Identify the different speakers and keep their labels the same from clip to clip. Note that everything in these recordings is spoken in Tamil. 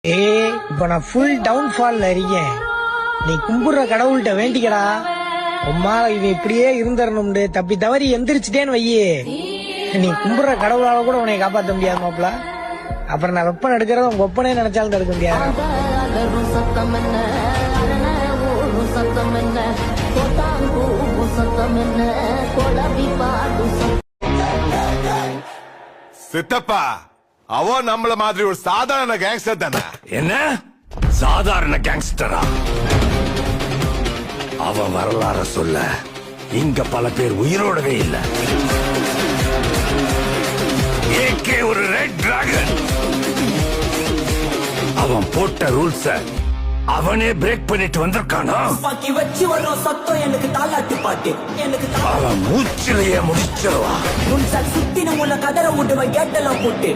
Speaker 1: இப்ப நான் ஃபுல் டவுன்ஃபால்ல இருக்கேன். நீ கும்பிடுற கடவுள்கிட்ட வேண்டிக்கடா. உம்மால இவன் இப்படியே இருந்துடணும்னு தப்பி தவறி எந்திரிச்சிட்டேன்னு வையே, நீ கும்பிடுற கடவுளால கூட உன்னை காப்பாற்ற முடியாது மாப்பிள. அப்புறம் நான் வெப்பன் எடுக்கிறத உங்க ஒப்பனே நினைச்சாலும் தடுக்க முடியாது.
Speaker 2: சித்தப்பா, அவ நம்மள மாதிரி ஒரு சாதாரண கேங்ஸ்டர் தானே.
Speaker 3: என்ன சாதாரண கேங்ஸ்டரா? அவ வரலாற சொல்ல இங்க பல பேர் உயிரோடவே இல்ல. ஏகே ஒரு ரெட் டிராகன். அவன் போட்ட ரூல்ஸ அவனே பிரேக் பண்ணிட்டு வந்திருக்கானா?
Speaker 4: வச்சு வரும் சத்தம் எனக்கு தாலாட்டு பாட்டு.
Speaker 3: அவன் மூச்சிலேயே முடிச்சிருவான்.
Speaker 4: சுத்தின உள்ள கதற விடுவன் கேட்டெல்லாம் போட்டு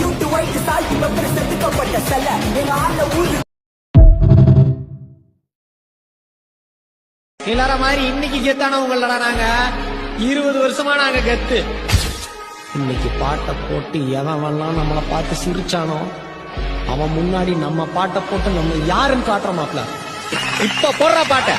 Speaker 4: யூட்டு ஒயிட் சால்ட் பெப்பர் செதுக்கப்பட்ட செல எங்க ஆள ஊரு.
Speaker 1: எல்லார மாதிரி இன்னைக்கு கெத்தானவங்களடா நாங்க. 20 வருஷமா நாங்க கெத்து. இன்னைக்கு பாட்டை போட்டு எவன் நம்மளை பார்த்து சிரிச்சானோ அவன் முன்னாடி நம்ம பாட்டை போட்டு நம்ம யாருன்னு காட்டுற மாப்ள. இப்ப போடுற பாட்டை